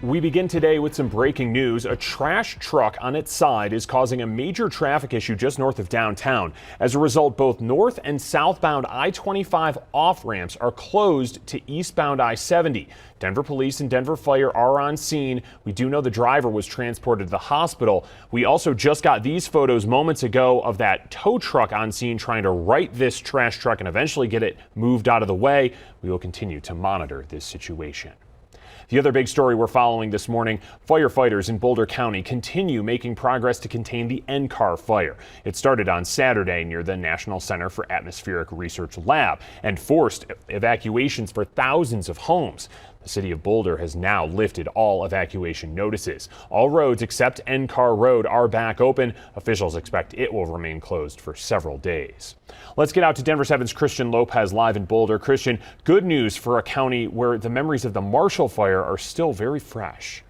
We begin today with some breaking news. A trash truck on its side is causing a major traffic issue just north of downtown. As a result, both north and southbound I-25 off-ramps are closed to eastbound I-70. Denver police and Denver Fire are on scene. We do know the driver was transported to the hospital. We also just got these photos moments ago of that tow truck on scene trying to right this trash truck and eventually get it moved out of the way. We will continue to monitor this situation. The other big story we're following this morning, firefighters in Boulder County continue making progress to contain the NCAR fire. It started on Saturday near the National Center for Atmospheric Research Lab and forced evacuations for thousands of homes. The city of Boulder has now lifted all evacuation notices. All roads except NCAR Road are back open. Officials expect it will remain closed for several days. Let's get out to Denver 7's Christian Lopez live in Boulder. Christian, good news for a county where the memories of the Marshall fire are still very fresh.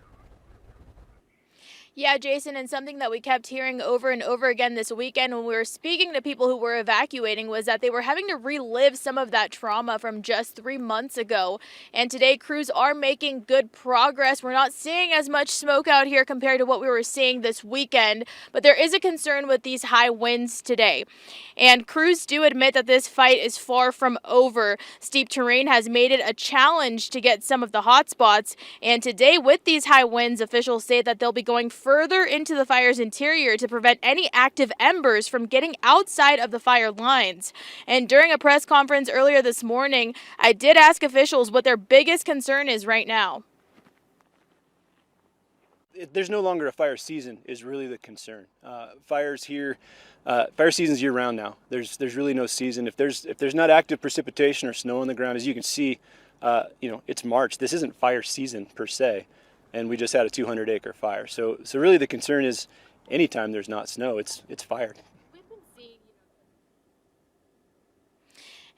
Yeah, Jason, and something that we kept hearing over and over again this weekend when we were speaking to people who were evacuating was that they were having to relive some of that trauma from just 3 months ago. And today, crews are making good progress. We're not seeing as much smoke out here compared to what we were seeing this weekend, but there is a concern with these high winds today. And crews do admit that this fight is far from over. Steep terrain has made it a challenge to get some of the hot spots. And today, with these high winds, officials say that they'll be going further into the fire's interior to prevent any active embers from getting outside of the fire lines. And during a press conference earlier this morning, I did ask officials what their biggest concern is right now. There's no longer a fire season is really the concern. Fires here, fire season's year round now. There's really no season. If there's not active precipitation or snow on the ground, as you can see, it's March. This isn't fire season per se. And we just had a 200-acre fire. So really the concern is anytime there's not snow, it's fire.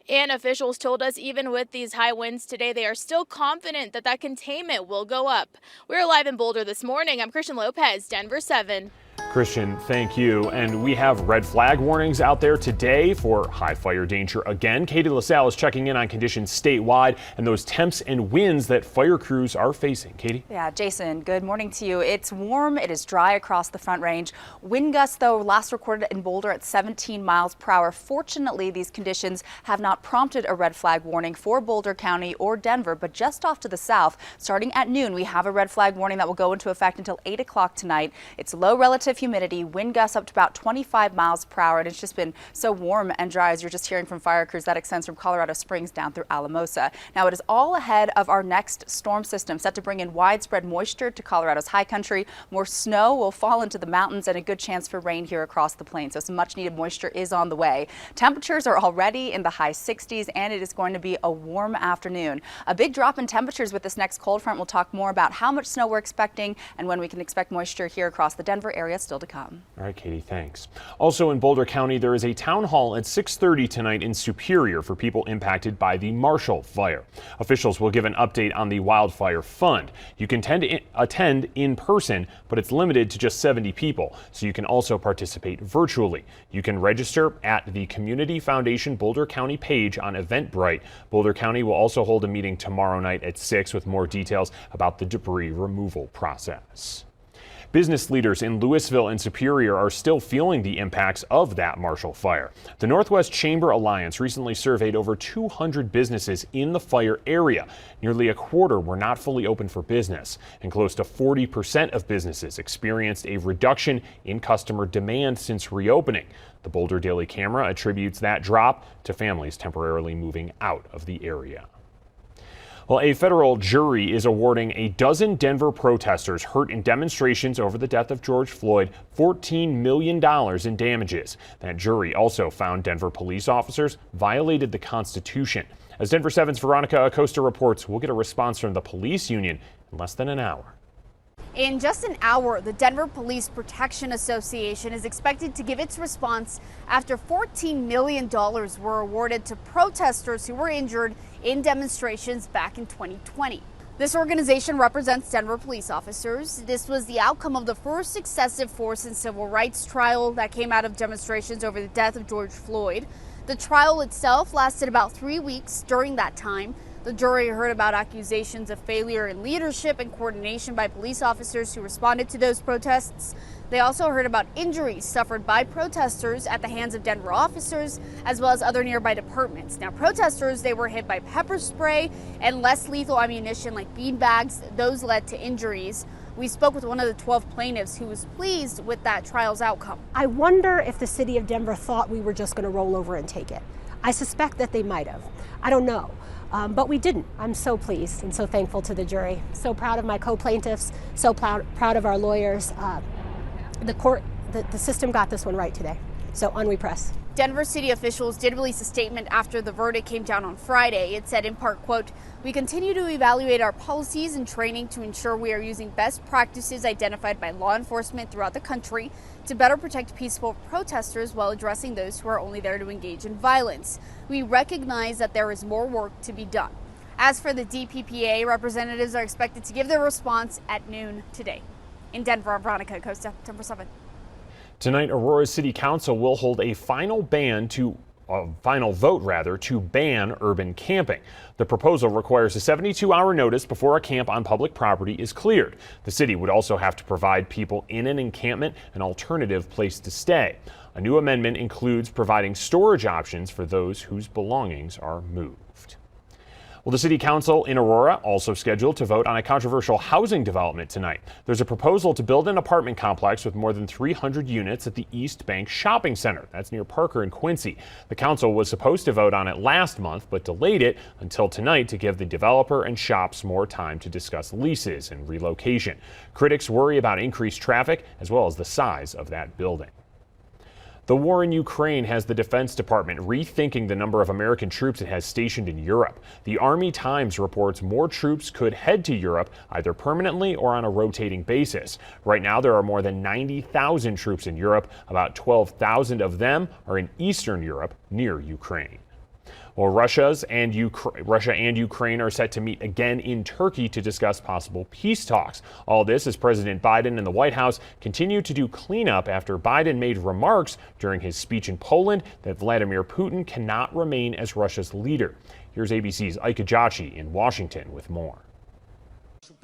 And officials told us even with these high winds today, they are still confident that containment will go up. We're live in Boulder this morning. I'm Christian Lopez, Denver 7. Christian, thank you. And we have red flag warnings out there today for high fire danger again. Katie LaSalle is checking in on conditions statewide and those temps and winds that fire crews are facing. Katie? Yeah, Jason, good morning to you. It's warm. It is dry across the Front Range. Wind gusts, though, last recorded in Boulder at 17 miles per hour. Fortunately, these conditions have not prompted a red flag warning for Boulder County or Denver, but just off to the south, starting at noon, we have a red flag warning that will go into effect until 8 o'clock tonight. It's low relative humidity, wind gusts up to about 25 miles per hour, and it's just been so warm and dry, as you're just hearing from fire crews. That extends from Colorado Springs down through Alamosa. Now, it is all ahead of our next storm system, set to bring in widespread moisture to Colorado's high country. More snow will fall into the mountains and a good chance for rain here across the plains. So some much needed moisture is on the way. Temperatures are already in the high 60s, and it is going to be a warm afternoon. A big drop in temperatures with this next cold front. We'll talk more about how much snow we're expecting and when we can expect moisture here across the Denver area still to come. All right, Katie, thanks. Also in Boulder County, there is a town hall at 6:30 tonight in Superior for people impacted by the Marshall fire. Officials will give an update on the wildfire fund. You can attend in person, but it's limited to just 70 people, so you can also participate virtually. You can register at the Community Foundation Boulder County page on Eventbrite. Boulder County will also hold a meeting tomorrow night at 6 with more details about the debris removal process. Business leaders in Louisville and Superior are still feeling the impacts of that Marshall fire. The Northwest Chamber Alliance recently surveyed over 200 businesses in the fire area. Nearly a quarter were not fully open for business, and close to 40% of businesses experienced a reduction in customer demand since reopening. The Boulder Daily Camera attributes that drop to families temporarily moving out of the area. Well, a federal jury is awarding a dozen Denver protesters hurt in demonstrations over the death of George Floyd $14 million in damages. That jury also found Denver police officers violated the Constitution. As Denver 7's Veronica Acosta reports, we'll get a response from the police union in less than an hour. In just an hour, the Denver Police Protection Association is expected to give its response after $14 million were awarded to protesters who were injured in demonstrations back in 2020. This organization represents Denver police officers. This was the outcome of the first excessive force and civil rights trial that came out of demonstrations over the death of George Floyd. The trial itself lasted about 3 weeks. During that time, The jury heard about accusations of failure in leadership and coordination by police officers who responded to those protests. They also heard about injuries suffered by protesters at the hands of Denver officers, as well as other nearby departments. Now, protesters, they were hit by pepper spray and less lethal ammunition like beanbags. Those led to injuries. We spoke with one of the 12 plaintiffs who was pleased with that trial's outcome. I wonder if the city of Denver thought we were just going to roll over and take it. I suspect that they might have. I don't know. But we didn't. I'm so pleased and so thankful to the jury. So proud of my co-plaintiffs, so proud of our lawyers. The system got this one right today. So on we press. Denver city officials did release a statement after the verdict came down on Friday. It said in part, quote, "We continue to evaluate our policies and training to ensure we are using best practices identified by law enforcement throughout the country to better protect peaceful protesters while addressing those who are only there to engage in violence. We recognize that there is more work to be done." As for the DPPA, representatives are expected to give their response at noon today. In Denver, I'm Veronica Acosta, 10/7. Tonight, Aurora's City Council will hold a final vote to ban urban camping. The proposal requires a 72-hour notice before a camp on public property is cleared. The city would also have to provide people in an encampment an alternative place to stay. A new amendment includes providing storage options for those whose belongings are moved. Well, the City Council in Aurora also scheduled to vote on a controversial housing development tonight. There's a proposal to build an apartment complex with more than 300 units at the East Bank Shopping Center. That's near Parker and Quincy. The council was supposed to vote on it last month, but delayed it until tonight to give the developer and shops more time to discuss leases and relocation. Critics worry about increased traffic as well as the size of that building. The war in Ukraine has the Defense Department rethinking the number of American troops it has stationed in Europe. The Army Times reports more troops could head to Europe either permanently or on a rotating basis. Right now, there are more than 90,000 troops in Europe. About 12,000 of them are in Eastern Europe near Ukraine. Well, Russia and Ukraine are set to meet again in Turkey to discuss possible peace talks. All this as President Biden and the White House continue to do cleanup after Biden made remarks during his speech in Poland that Vladimir Putin cannot remain as Russia's leader. Here's ABC's Ike Ajachi in Washington with more.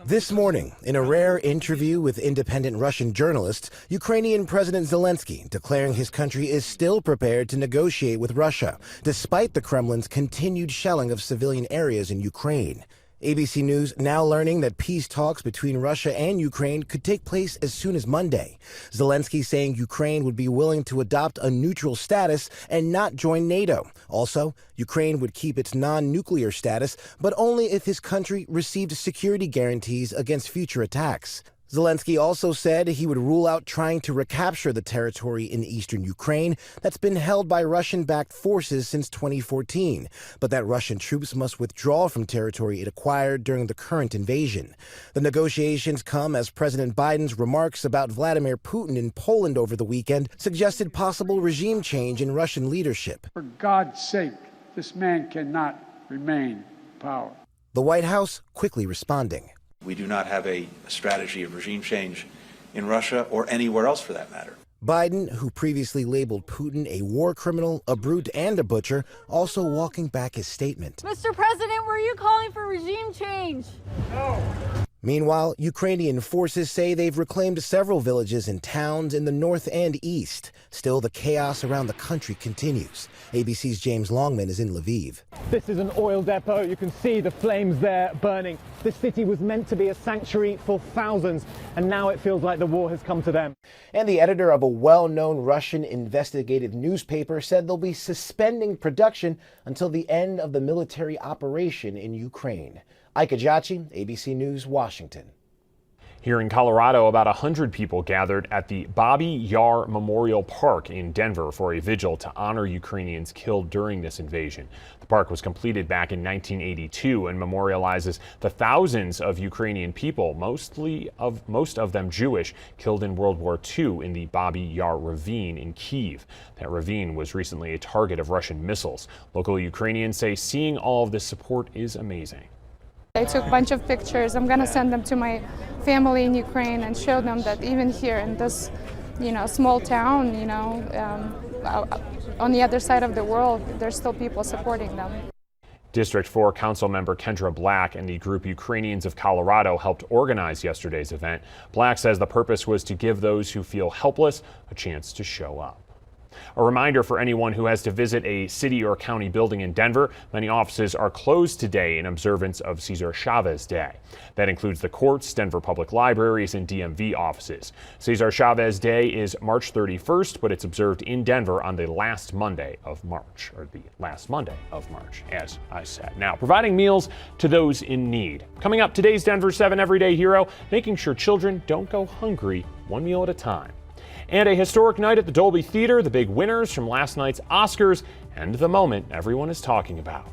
This morning, in a rare interview with independent Russian journalists, Ukrainian President Zelensky declaring his country is still prepared to negotiate with Russia, despite the Kremlin's continued shelling of civilian areas in Ukraine. ABC News now learning that peace talks between Russia and Ukraine could take place as soon as Monday. Zelensky saying Ukraine would be willing to adopt a neutral status and not join NATO. Also, Ukraine would keep its non-nuclear status, but only if his country received security guarantees against future attacks. Zelensky also said he would rule out trying to recapture the territory in eastern Ukraine that's been held by Russian-backed forces since 2014, but that Russian troops must withdraw from territory it acquired during the current invasion. The negotiations come as President Biden's remarks about Vladimir Putin in Poland over the weekend suggested possible regime change in Russian leadership. For God's sake, this man cannot remain in power. The White House quickly responding. We do not have a strategy of regime change in Russia or anywhere else for that matter. Biden, who previously labeled Putin a war criminal, a brute, and a butcher, also walking back his statement. Mr. President, were you calling for regime change? No. Meanwhile, Ukrainian forces say they've reclaimed several villages and towns in the north and east. Still, the chaos around the country continues. ABC's James Longman is in Lviv. This is an oil depot. You can see the flames there burning. This city was meant to be a sanctuary for thousands, and now it feels like the war has come to them. And the editor of a well-known Russian investigative newspaper said they'll be suspending production until the end of the military operation in Ukraine. Ike Ajachi, ABC News, Washington. Here in Colorado, about 100 people gathered at the Bobby Yar Memorial Park in Denver for a vigil to honor Ukrainians killed during this invasion. The park was completed back in 1982 and memorializes the thousands of Ukrainian people, most of them Jewish, killed in World War II in the Bobby Yar Ravine in Kyiv. That ravine was recently a target of Russian missiles. Local Ukrainians say seeing all of this support is amazing. I took a bunch of pictures. I'm going to send them to my family in Ukraine and show them that even here in this, small town, on the other side of the world, there's still people supporting them. District 4 Council member Kendra Black and the group Ukrainians of Colorado helped organize yesterday's event. Black says the purpose was to give those who feel helpless a chance to show up. A reminder for anyone who has to visit a city or county building in Denver, many offices are closed today in observance of Cesar Chavez Day. That includes the courts, Denver Public Libraries, and DMV offices. Cesar Chavez Day is March 31st, but it's observed in Denver on the last Monday of March, as I said. Now, providing meals to those in need. Coming up, today's Denver 7 Everyday Hero, making sure children don't go hungry one meal at a time. And a historic night at the Dolby Theater, the big winners from last night's Oscars, and the moment everyone is talking about.